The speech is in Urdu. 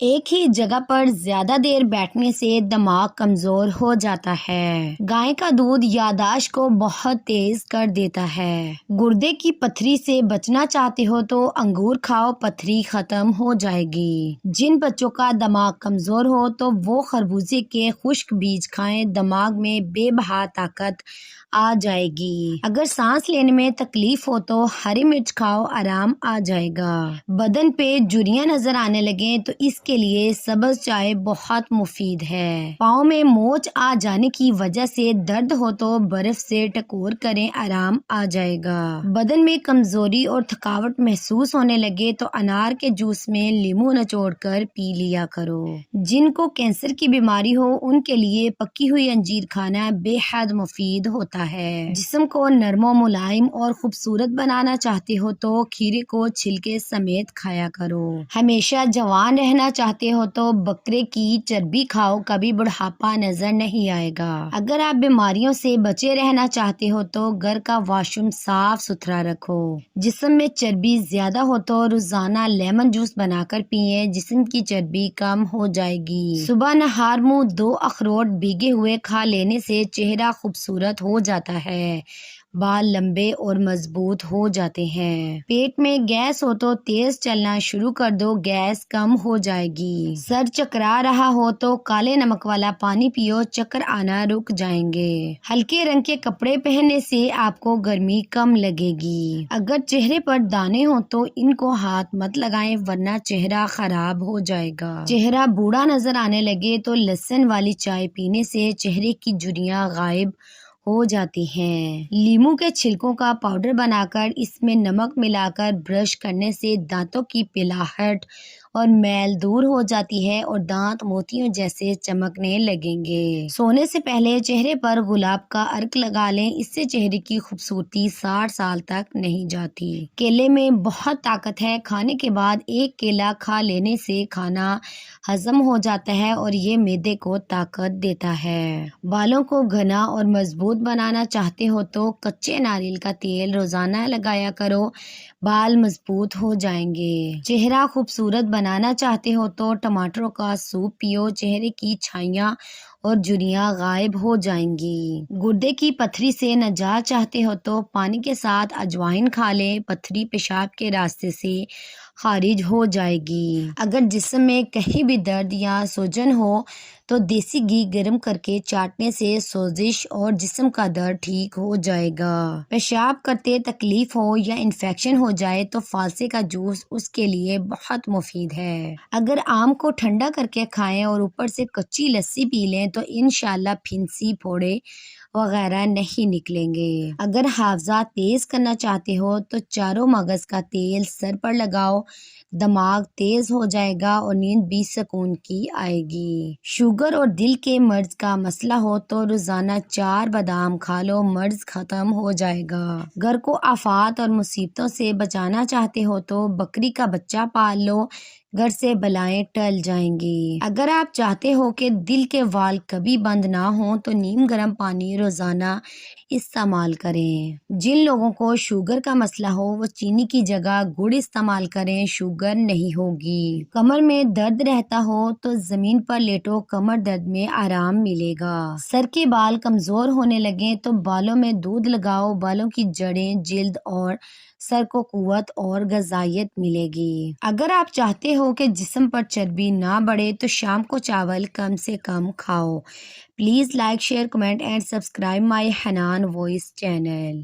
ایک ہی جگہ پر زیادہ دیر بیٹھنے سے دماغ کمزور ہو جاتا ہے۔ گائے کا دودھ یادداشت کو بہت تیز کر دیتا ہے۔ گردے کی پتھری سے بچنا چاہتے ہو تو انگور کھاؤ، پتھری ختم ہو جائے گی۔ جن بچوں کا دماغ کمزور ہو تو وہ خربوزے کے خشک بیج کھائیں، دماغ میں بے بہا طاقت آ جائے گی۔ اگر سانس لینے میں تکلیف ہو تو ہری مرچ کھاؤ، آرام آ جائے گا۔ بدن پہ جھریاں نظر آنے لگیں تو اس کے لیے سبز چائے بہت مفید ہے۔ پاؤں میں موچ آ جانے کی وجہ سے درد ہو تو برف سے ٹکور کریں، آرام آ جائے گا۔ بدن میں کمزوری اور تھکاوٹ محسوس ہونے لگے تو انار کے جوس میں لیموں نچوڑ کر پی لیا کرو۔ جن کو کینسر کی بیماری ہو ان کے لیے پکی ہوئی انجیر کھانا بے حد مفید ہوتا ہے۔ جسم کو نرم و ملائم اور خوبصورت بنانا چاہتے ہو تو کھیرے کو چھلکے سمیت کھایا کرو۔ ہمیشہ جوان رہنا چاہتے ہو تو بکرے کی چربی کھاؤ، کبھی بڑھاپا نظر نہیں آئے گا۔ اگر آپ بیماریوں سے بچے رہنا چاہتے ہو تو گھر کا واش روم صاف ستھرا رکھو۔ جسم میں چربی زیادہ ہو تو روزانہ لیمن جوس بنا کر پئیں، جسم کی چربی کم ہو جائے گی۔ صبح نہار منہ 2 اخروٹ بھیگے ہوئے کھا لینے سے چہرہ خوبصورت ہو جاتا ہے، بال لمبے اور مضبوط ہو جاتے ہیں۔ پیٹ میں گیس ہو تو تیز چلنا شروع کر دو، گیس کم ہو جائے گی۔ سر چکرا رہا ہو تو کالے نمک والا پانی پیو، چکر آنا رک جائیں گے۔ ہلکے رنگ کے کپڑے پہننے سے آپ کو گرمی کم لگے گی۔ اگر چہرے پر دانے ہوں تو ان کو ہاتھ مت لگائیں ورنہ چہرہ خراب ہو جائے گا۔ چہرہ بوڑھا نظر آنے لگے تو لہسن والی چائے پینے سے چہرے کی جھریاں غائب ہو جاتی ہیں۔ لیموں کے چھلکوں کا پاؤڈر بنا کر اس میں نمک ملا کر برش کرنے سے دانتوں کی پلاہٹ اور میل دور ہو جاتی ہے اور دانت موتیوں جیسے چمکنے لگیں گے۔ سونے سے پہلے چہرے پر گلاب کا عرق لگا لیں، اس سے چہرے کی خوبصورتی 60 سال تک نہیں جاتی۔ کیلے میں بہت طاقت ہے، کھانے کے بعد ایک کیلا کھا لینے سے کھانا ہضم ہو جاتا ہے اور یہ معدے کو طاقت دیتا ہے۔ بالوں کو گھنا اور مضبوط بنانا چاہتے ہو تو کچے ناریل کا تیل روزانہ لگایا کرو، بال مضبوط ہو جائیں گے۔ چہرہ خوبصورت بنانا چاہتے ہو تو ٹماٹروں کا سوپ پیو، چہرے کی چھائیاں اور جھریاں غائب ہو جائیں گی۔ گردے کی پتھری سے نجات چاہتے ہو تو پانی کے ساتھ اجوائن کھا لیں، پتھری پیشاب کے راستے سے خارج ہو جائے گی۔ اگر جسم میں کہیں بھی درد یا سوجن ہو تو دیسی گھی گرم کر کے چاٹنے سے سوزش اور جسم کا درد ٹھیک ہو جائے گا۔ پیشاب کرتے تکلیف ہو یا انفیکشن ہو جائے تو فالسے کا جوس اس کے لیے بہت مفید ہے۔ اگر آم کو ٹھنڈا کر کے کھائیں اور اوپر سے کچی لسی پی لیں تو انشاءاللہ پھنسی، پھوڑے وغیرہ نہیں نکلیں گے۔ اگر حافظہ تیز کرنا چاہتے ہو تو چاروں مغز کا تیل سر پر لگاؤ، دماغ تیز ہو جائے گا اور نیند بھی سکون کی آئے گی۔ شوگر اور دل کے مرض کا مسئلہ ہو تو روزانہ 4 بادام کھا لو، مرض ختم ہو جائے گا۔ گھر کو آفات اور مصیبتوں سے بچانا چاہتے ہو تو بکری کا بچہ پال لو، گھر سے بلائیں ٹل جائیں گی۔ اگر آپ چاہتے ہو کہ دل کے وال کبھی بند نہ ہوں تو نیم گرم پانی روزانہ استعمال کریں۔ جن لوگوں کو شوگر کا مسئلہ ہو وہ چینی کی جگہ گڑ استعمال کریں، شوگر نہیں ہوگی۔ کمر میں درد رہتا ہو تو زمین پر لیٹو، کمر درد میں آرام ملے گا۔ سر کے بال کمزور ہونے لگیں تو بالوں میں دودھ لگاؤ، بالوں کی جڑیں، جلد اور سر کو قوت اور غذائیت ملے گی۔ اگر آپ چاہتے ہو کہ جسم پر چربی نہ بڑھے تو شام کو چاول کم سے کم کھاؤ۔ Please like, share, comment and subscribe my Hanan voice channel.